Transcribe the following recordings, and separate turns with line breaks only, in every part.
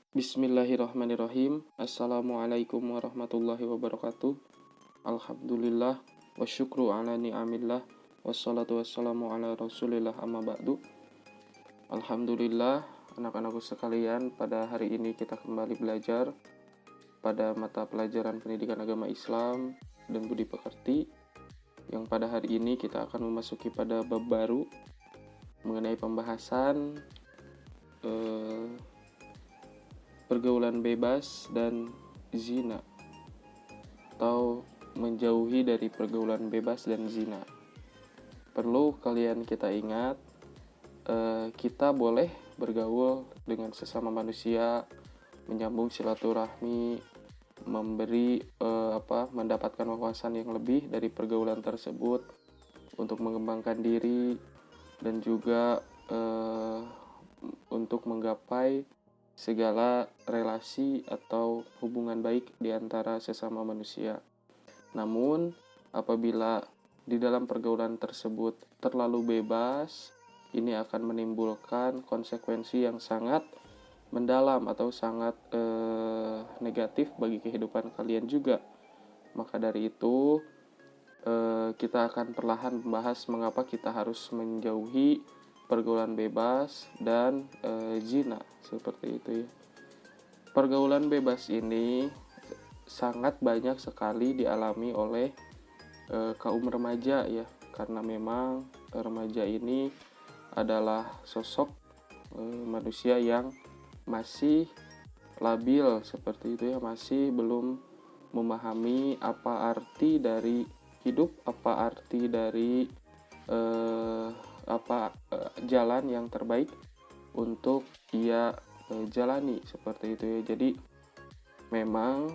Bismillahirrahmanirrahim. Assalamualaikum warahmatullahi wabarakatuh. Alhamdulillah wa syukru ala ni'amillah wassalatu wassalamu ala rasulillah amma ba'du. Alhamdulillah, anak-anakku sekalian, pada hari ini kita kembali belajar pada mata pelajaran pendidikan agama Islam dan budi pekerti, yang pada hari ini kita akan memasuki pada bab baru mengenai pembahasan pergaulan bebas dan zina, atau menjauhi dari pergaulan bebas dan zina. Perlu kita ingat, kita boleh bergaul dengan sesama manusia, menyambung silaturahmi, mendapatkan wawasan yang lebih dari pergaulan tersebut untuk mengembangkan diri dan juga untuk menggapai segala relasi atau hubungan baik di antara sesama manusia. Namun, apabila di dalam pergaulan tersebut terlalu bebas, ini akan menimbulkan konsekuensi yang sangat mendalam atau sangat negatif bagi kehidupan kalian juga. Maka dari itu, kita akan perlahan membahas mengapa kita harus menjauhi pergaulan bebas dan zina, seperti itu ya. Pergaulan bebas ini sangat banyak sekali dialami oleh kaum remaja ya, karena memang remaja ini adalah sosok manusia yang masih labil, seperti itu ya, masih belum memahami apa arti dari hidup, apa arti dari jalan yang terbaik untuk ia jalani, seperti itu ya. Jadi memang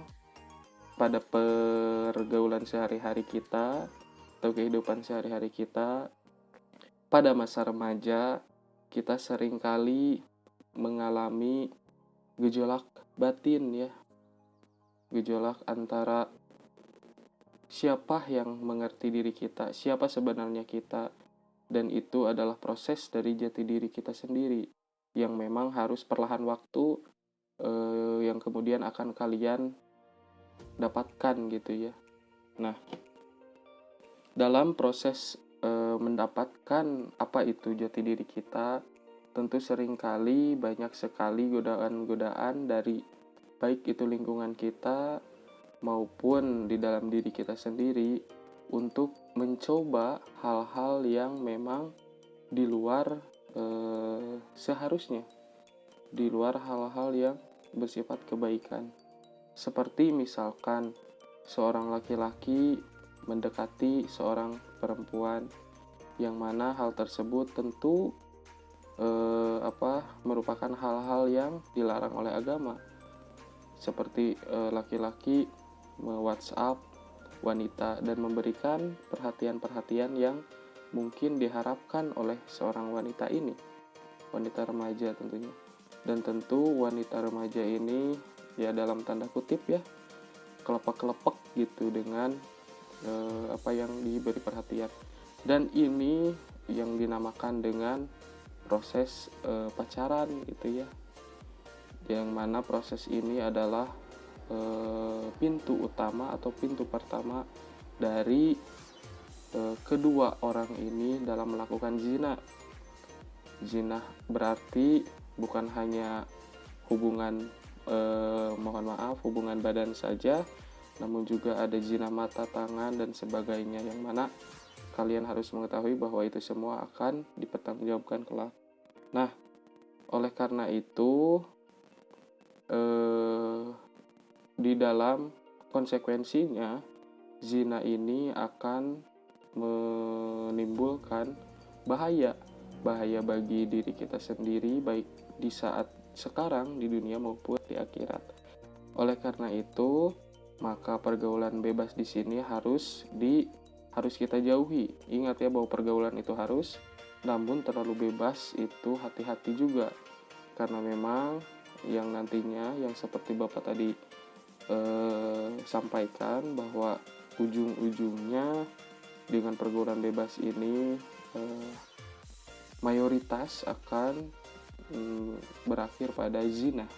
pada pergaulan sehari-hari kita atau kehidupan sehari-hari kita pada masa remaja, kita seringkali mengalami gejolak batin ya, gejolak antara siapa yang mengerti diri kita, siapa sebenarnya kita. Dan itu adalah proses dari jati diri kita sendiri yang memang harus perlahan waktu yang kemudian akan kalian dapatkan gitu ya. Nah, dalam proses mendapatkan apa itu jati diri kita, tentu seringkali banyak sekali godaan-godaan dari baik itu lingkungan kita maupun di dalam diri kita sendiri untuk mencoba hal-hal yang memang di luar seharusnya, di luar hal-hal yang bersifat kebaikan. Seperti misalkan seorang laki-laki mendekati seorang perempuan, yang mana hal tersebut tentu merupakan hal-hal yang dilarang oleh agama. Seperti laki-laki me-WhatsApp wanita dan memberikan perhatian-perhatian yang mungkin diharapkan oleh seorang wanita ini, wanita remaja tentunya. Dan tentu wanita remaja ini ya dalam tanda kutip ya kelepek-kelepek gitu dengan apa yang diberi perhatian. Dan ini yang dinamakan dengan proses pacaran gitu ya, yang mana proses ini adalah pintu utama atau pintu pertama dari kedua orang ini dalam melakukan zina. Zina berarti bukan hanya hubungan hubungan badan saja, namun juga ada zina mata, tangan, dan sebagainya, yang mana kalian harus mengetahui bahwa itu semua akan dipertanggungjawabkan kelak. Nah, oleh karena itu di dalam konsekuensinya, zina ini akan menimbulkan bahaya bagi diri kita sendiri, baik di saat sekarang di dunia maupun di akhirat. Oleh karena itu, maka pergaulan bebas di sini harus kita jauhi. Ingat ya bahwa pergaulan itu harus, namun terlalu bebas itu hati-hati juga, karena memang yang nantinya yang seperti Bapak tadi sampaikan, bahwa ujung-ujungnya dengan pergaulan bebas ini mayoritas akan berakhir pada zina.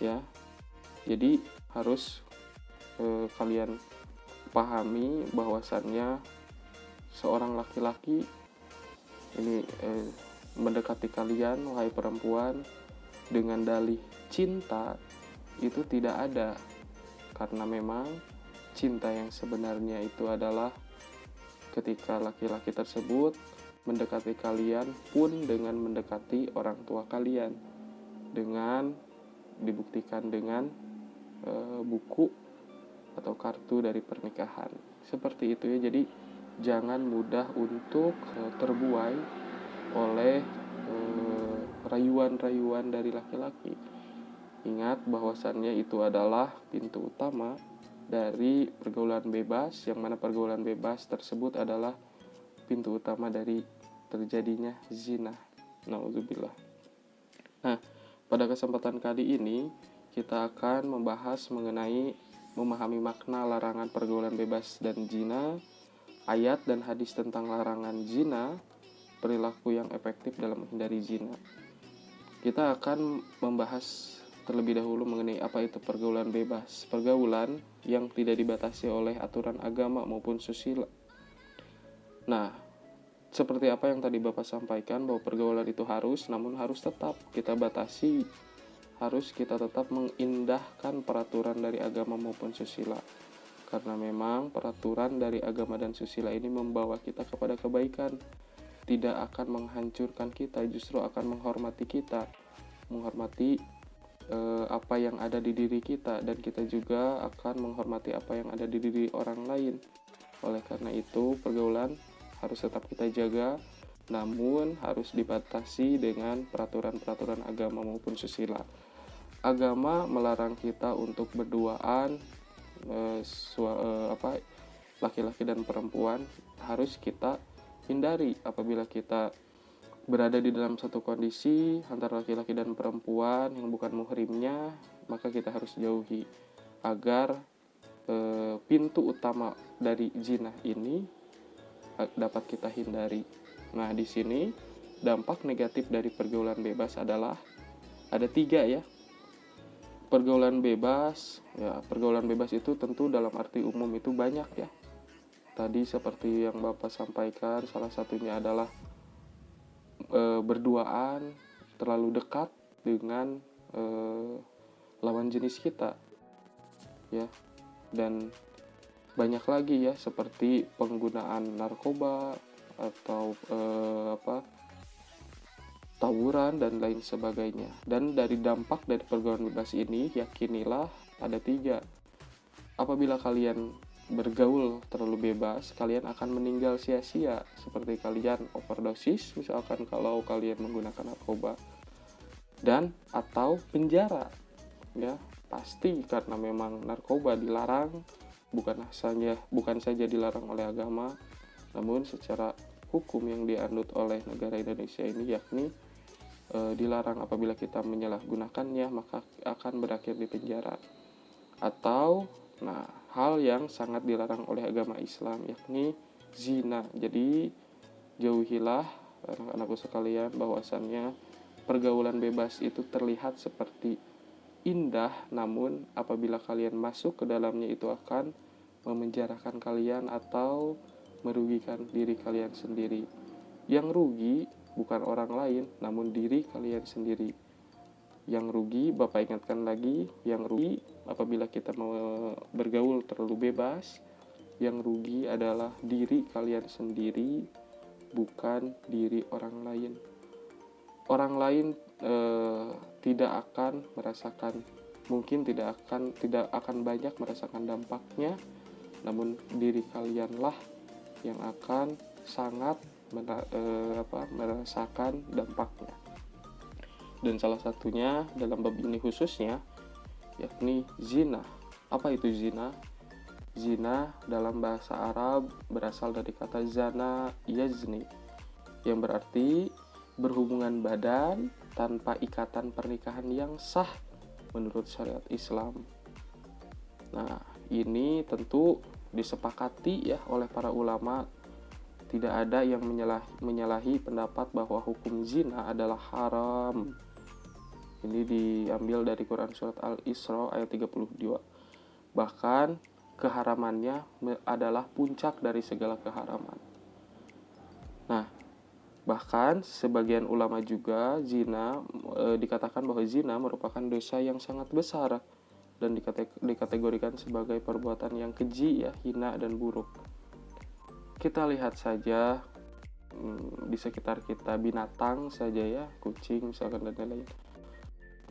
ya. Jadi harus kalian pahami bahwasannya seorang laki-laki ini mendekati kalian, wahai perempuan, dengan dalih cinta itu tidak ada, karena memang cinta yang sebenarnya itu adalah ketika laki-laki tersebut mendekati kalian pun dengan mendekati orang tua kalian, dengan dibuktikan dengan buku atau kartu dari pernikahan, seperti itu ya. Jadi jangan mudah untuk terbuai oleh rayuan-rayuan dari laki-laki. Ingat bahwasannya itu adalah pintu utama dari pergaulan bebas, yang mana pergaulan bebas tersebut adalah pintu utama dari terjadinya zina. Nauzubillah. Nah, pada kesempatan kali ini kita akan membahas mengenai memahami makna larangan pergaulan bebas dan zina, ayat dan hadis tentang larangan zina, perilaku yang efektif dalam menghindari zina. Kita akan membahas terlebih dahulu mengenai apa itu pergaulan bebas. Pergaulan yang tidak dibatasi oleh aturan agama maupun susila. Nah, seperti apa yang tadi Bapak sampaikan, bahwa pergaulan itu harus, namun harus tetap kita batasi. Harus kita tetap mengindahkan peraturan dari agama maupun susila. Karena memang peraturan dari agama dan susila ini membawa kita kepada kebaikan. Tidak akan menghancurkan kita, justru akan menghormati kita, menghormati apa yang ada di diri kita, dan kita juga akan menghormati apa yang ada di diri orang lain. Oleh karena itu pergaulan harus tetap kita jaga, namun harus dibatasi dengan peraturan-peraturan agama maupun susila. Agama melarang kita untuk berduaan, laki-laki dan perempuan harus kita hindari. Apabila kita berada di dalam satu kondisi antara laki-laki dan perempuan yang bukan muhrimnya, maka kita harus jauhi agar pintu utama dari zina ini dapat kita hindari. Nah, di sini dampak negatif dari pergaulan bebas adalah ada 3 ya. Pergaulan bebas itu tentu dalam arti umum itu banyak ya. Tadi seperti yang Bapak sampaikan, salah satunya adalah berduaan terlalu dekat dengan lawan jenis kita ya. Dan banyak lagi ya, seperti penggunaan narkoba atau tawuran dan lain sebagainya. Dan dari dampak dari pergaulan bebas ini, yakinilah ada 3. Apabila kalian bergaul terlalu bebas, kalian akan meninggal sia-sia, seperti kalian overdosis misalkan kalau kalian menggunakan narkoba, dan atau penjara ya, pasti, karena memang narkoba dilarang, bukan saja dilarang oleh agama, namun secara hukum yang dianut oleh negara Indonesia ini, yakni dilarang. Apabila kita menyalahgunakannya, maka akan berakhir di penjara. Atau hal yang sangat dilarang oleh agama Islam, yakni zina. Jadi jauhilah anak-anakku sekalian bahwasannya pergaulan bebas itu terlihat seperti indah, namun apabila kalian masuk ke dalamnya itu akan memenjarakan kalian atau merugikan diri kalian sendiri. Yang rugi bukan orang lain, namun diri kalian sendiri. Yang rugi, Bapak ingatkan lagi, yang rugi apabila kita mau bergaul terlalu bebas, yang rugi adalah diri kalian sendiri, bukan diri orang lain. Orang lain tidak akan merasakan, mungkin tidak akan banyak merasakan dampaknya, namun diri kalianlah yang akan sangat merasakan dampaknya. Dan salah satunya dalam bab ini khususnya, yakni zina. Apa itu zina? Zina dalam bahasa Arab berasal dari kata zana yazni, yang berarti berhubungan badan tanpa ikatan pernikahan yang sah menurut syariat Islam. Nah, ini tentu disepakati ya oleh para ulama. Tidak ada yang menyalahi pendapat bahwa hukum zina adalah haram. Ini diambil dari Quran surat Al-Isra ayat 32. Bahkan keharamannya adalah puncak dari segala keharaman. Nah, bahkan sebagian ulama juga dikatakan bahwa zina merupakan dosa yang sangat besar dan dikategorikan sebagai perbuatan yang keji, ya, hina dan buruk. Kita lihat saja di sekitar kita, binatang saja, ya, kucing misalkan dan lain-lain.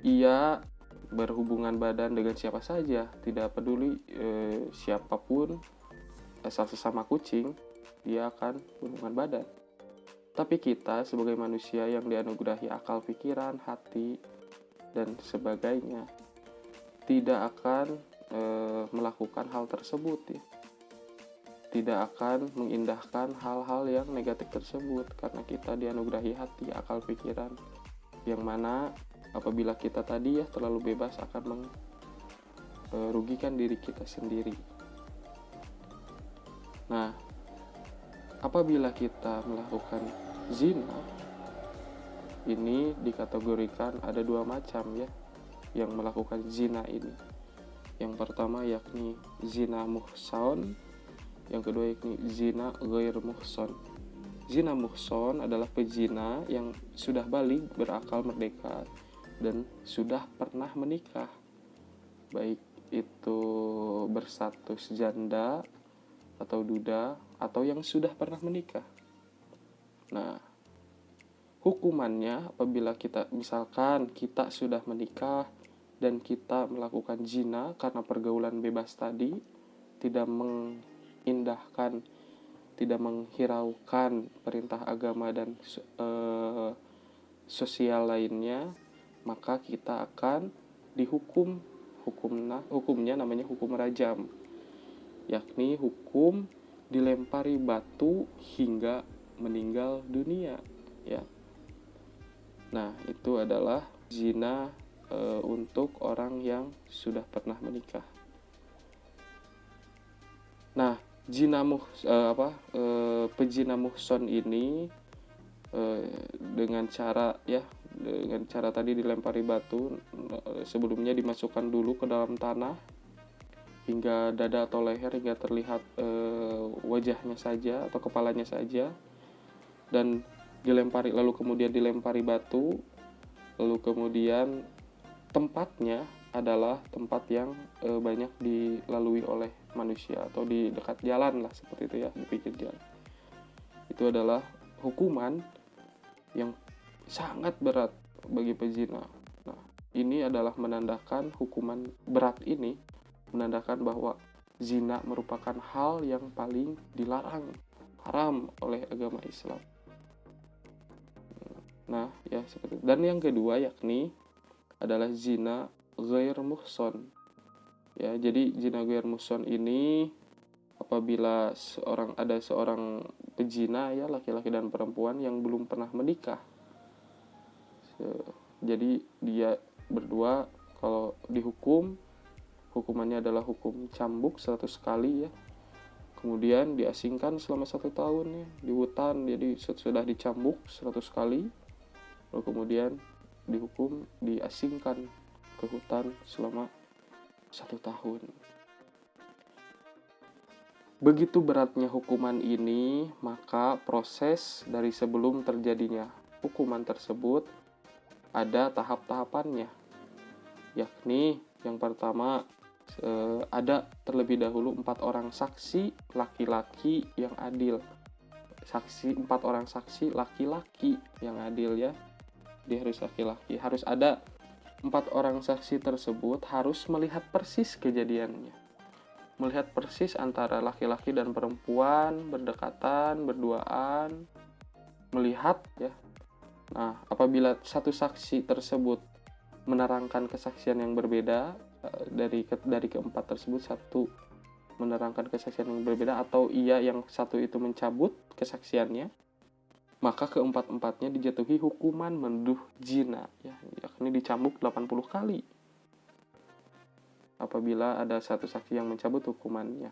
Ia berhubungan badan dengan siapa saja, tidak peduli siapapun, asal sesama kucing, dia akan hubungan badan. Tapi kita sebagai manusia yang dianugerahi akal pikiran, hati, dan sebagainya, tidak akan melakukan hal tersebut, ya. Tidak akan mengindahkan hal-hal yang negatif tersebut, karena kita dianugerahi hati, akal pikiran, yang mana apabila kita tadi, ya, terlalu bebas akan merugikan diri kita sendiri. Nah, apabila kita melakukan zina, ini dikategorikan ada 2 macam, ya, yang melakukan zina ini. Yang pertama yakni zina muhson, yang kedua yakni zina ghair muhson. Zina muhson adalah pezina yang sudah baligh, berakal, merdeka, dan sudah pernah menikah, baik itu berstatus janda atau duda atau yang sudah pernah menikah. Nah, hukumannya apabila misalkan kita sudah menikah dan kita melakukan zina karena pergaulan bebas tadi, tidak mengindahkan, tidak menghiraukan perintah agama dan sosial lainnya, maka kita akan dihukum. Hukumnya namanya hukum rajam, yakni hukum dilempari batu hingga meninggal dunia, ya. Nah, itu adalah zina untuk orang yang sudah pernah menikah. Nah, pezina muhson ini dengan cara tadi dilempari batu, sebelumnya dimasukkan dulu ke dalam tanah hingga dada atau leher, hingga terlihat wajahnya saja atau kepalanya saja, dan lalu kemudian dilempari batu, lalu kemudian tempatnya adalah tempat yang banyak dilalui oleh manusia atau di dekat jalan lah, seperti itu, ya, di pinggir jalan. Itu adalah hukuman yang sangat berat bagi pezina. Nah, ini adalah menandakan hukuman berat ini menandakan bahwa zina merupakan hal yang paling dilarang, haram oleh agama Islam. Nah, ya, seperti itu. Dan yang kedua yakni adalah zina ghair muhson. Ya, jadi zina ghair muhson ini apabila ada seorang pezina, ya, laki-laki dan perempuan yang belum pernah menikah. Jadi dia berdua kalau dihukum, hukumannya adalah hukum cambuk 100 kali, ya. Kemudian diasingkan selama 1 tahun, ya, di hutan. Jadi sudah dicambuk 100 kali, lalu kemudian dihukum diasingkan ke hutan selama 1 tahun. Begitu beratnya hukuman ini, maka proses dari sebelum terjadinya hukuman tersebut ada tahap-tahapannya. Yakni yang pertama, ada terlebih dahulu 4 orang saksi laki-laki yang adil. 4 orang saksi laki-laki yang adil, ya. Dia harus laki-laki. Harus ada 4 orang saksi tersebut harus melihat persis kejadiannya. Melihat persis antara laki-laki dan perempuan berdekatan, berduaan, melihat, ya. Nah, apabila satu saksi tersebut menerangkan kesaksian yang berbeda, dari keempat tersebut satu menerangkan kesaksian yang berbeda, atau yang satu itu mencabut kesaksiannya, maka keempat-empatnya dijatuhi hukuman menduh zina, ya, yakni dicambuk 80 kali. Apabila ada satu saksi yang mencabut hukumannya.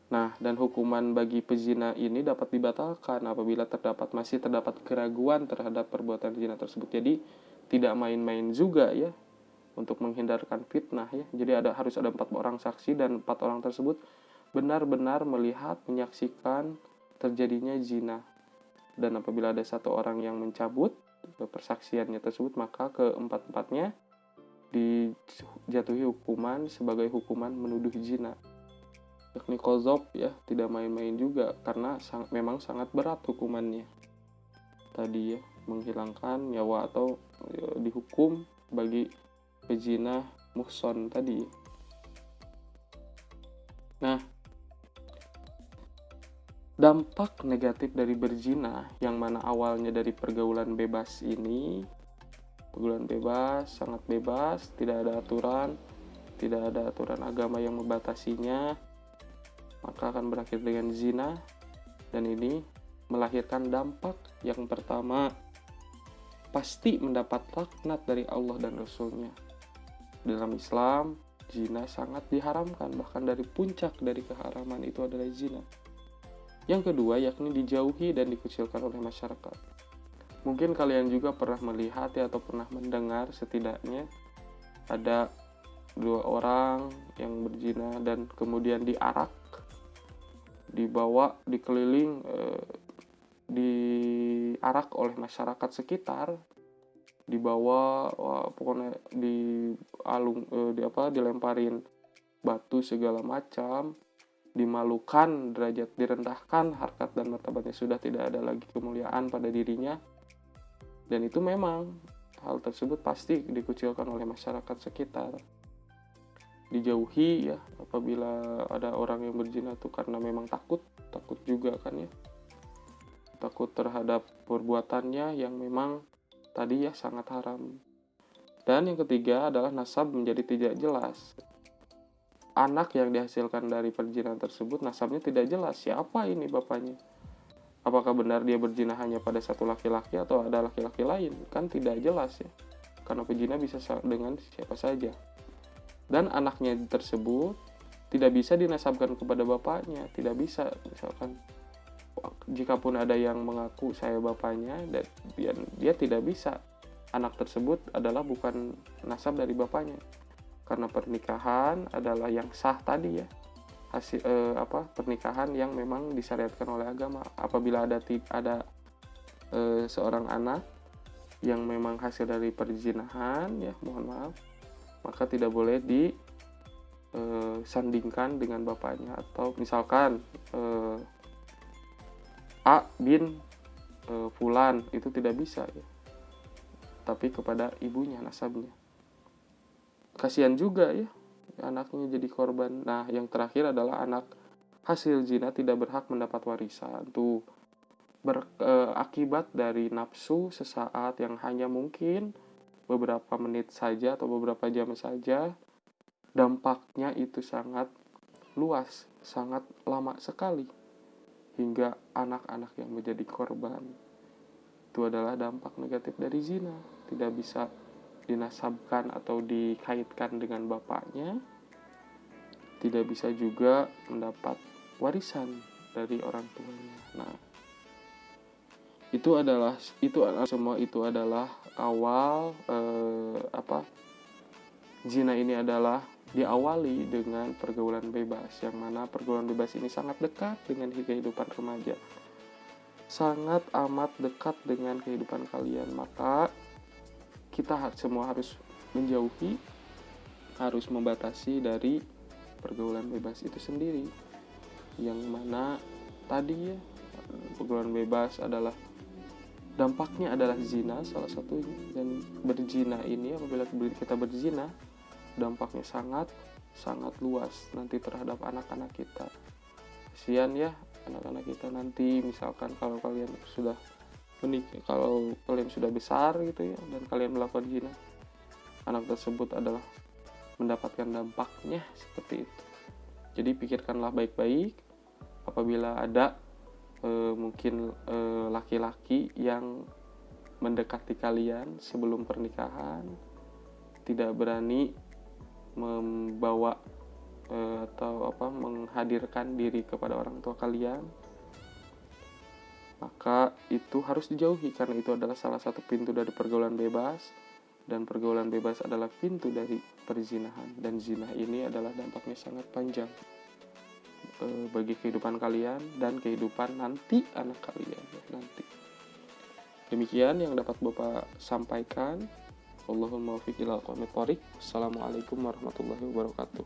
Nah, dan hukuman bagi pezina ini dapat dibatalkan apabila masih terdapat keraguan terhadap perbuatan zina tersebut. Jadi, tidak main-main juga ya, untuk menghindarkan fitnah ya. Jadi harus ada 4 orang saksi, dan 4 orang tersebut benar-benar melihat, menyaksikan terjadinya zina. Dan apabila ada 1 orang yang mencabut persaksiannya tersebut, maka keempat-empatnya dijatuhi hukuman sebagai hukuman menuduh zina, yakni qadzaf ya, tidak main-main juga, karena memang sangat berat hukumannya tadi ya, menghilangkan nyawa atau dihukum bagi pezina muhson tadi. Nah, dampak negatif dari berzina yang mana awalnya dari pergaulan bebas ini, pergaulan bebas, sangat bebas, tidak ada aturan agama yang membatasinya, maka akan berakhir dengan zina. Dan ini melahirkan dampak yang pertama, pasti mendapat laknat dari Allah dan Rasul-Nya. Dalam Islam, zina sangat diharamkan, bahkan dari puncak dari keharaman itu adalah zina. Yang kedua, yakni dijauhi dan dikucilkan oleh masyarakat. Mungkin kalian juga pernah melihat ya, atau pernah mendengar setidaknya ada 2 orang yang berzina dan kemudian diarak, dibawa, dikeliling, diarak oleh masyarakat sekitar, dibawa, pokoknya dilemparin batu segala macam, dimalukan, derajat direndahkan, harkat dan martabatnya sudah tidak ada lagi kemuliaan pada dirinya. Dan itu memang hal tersebut pasti dikucilkan oleh masyarakat sekitar, dijauhi ya. Apabila ada orang yang berzina itu karena memang takut juga kan ya, takut terhadap perbuatannya yang memang tadi ya sangat haram. Dan yang ketiga adalah nasab menjadi tidak jelas. Anak yang dihasilkan dari perzinahan tersebut nasabnya tidak jelas, siapa ini bapaknya, apakah benar dia berzina hanya pada satu laki-laki atau ada laki-laki lain, kan tidak jelas ya, karena pezina bisa dengan siapa saja. Dan anaknya tersebut tidak bisa dinasabkan kepada bapaknya, tidak bisa. Misalkan jikapun ada yang mengaku saya bapaknya, dan dia tidak bisa, anak tersebut adalah bukan nasab dari bapaknya, karena pernikahan adalah yang sah tadi ya, pernikahan yang memang disyariatkan oleh agama. Apabila ada seorang anak yang memang hasil dari perzinahan ya, mohon maaf, maka tidak boleh disandingkan dengan bapaknya. Atau misalkan A bin fulan, itu tidak bisa ya, tapi kepada ibunya nasabnya. Kasihan juga ya, anaknya jadi korban. Nah, yang terakhir adalah anak hasil zina tidak berhak mendapat warisan. Tuh, akibat dari nafsu sesaat yang hanya mungkin beberapa menit saja atau beberapa jam saja, dampaknya itu sangat luas, sangat lama sekali, hingga anak-anak yang menjadi korban. Itu adalah dampak negatif dari zina. Tidak bisa dinasabkan atau dikaitkan dengan bapaknya, tidak bisa juga mendapat warisan dari orang tuanya. Nah, semua itu adalah awal zina ini adalah diawali dengan pergaulan bebas, yang mana pergaulan bebas ini sangat dekat dengan kehidupan remaja, sangat amat dekat dengan kehidupan kalian. Maka kita semua harus menjauhi, harus membatasi dari pergaulan bebas itu sendiri, yang mana tadi ya, pergaulan bebas adalah dampaknya adalah zina salah satunya. Dan berzina ini, apabila kita berzina, dampaknya sangat luas nanti terhadap anak-anak kita. Kasihan ya anak-anak kita nanti, misalkan kalau kalian sudah menikah, kalau kalian sudah besar gitu ya, dan kalian melakukan zina, anak tersebut adalah mendapatkan dampaknya seperti itu. Jadi pikirkanlah baik-baik apabila ada mungkin laki-laki yang mendekati kalian sebelum pernikahan, tidak berani membawa atau menghadirkan diri kepada orang tua kalian, maka itu harus dijauhi, karena itu adalah salah satu pintu dari pergaulan bebas dan pergaulan bebas adalah pintu dari perzinahan, dan zina ini adalah dampaknya sangat panjang bagi kehidupan kalian dan kehidupan nanti anak kalian nanti. Demikian yang dapat Bapak sampaikan. Allahumma waffiq ila aqwamit thoriq. Assalamualaikum warahmatullahi wabarakatuh.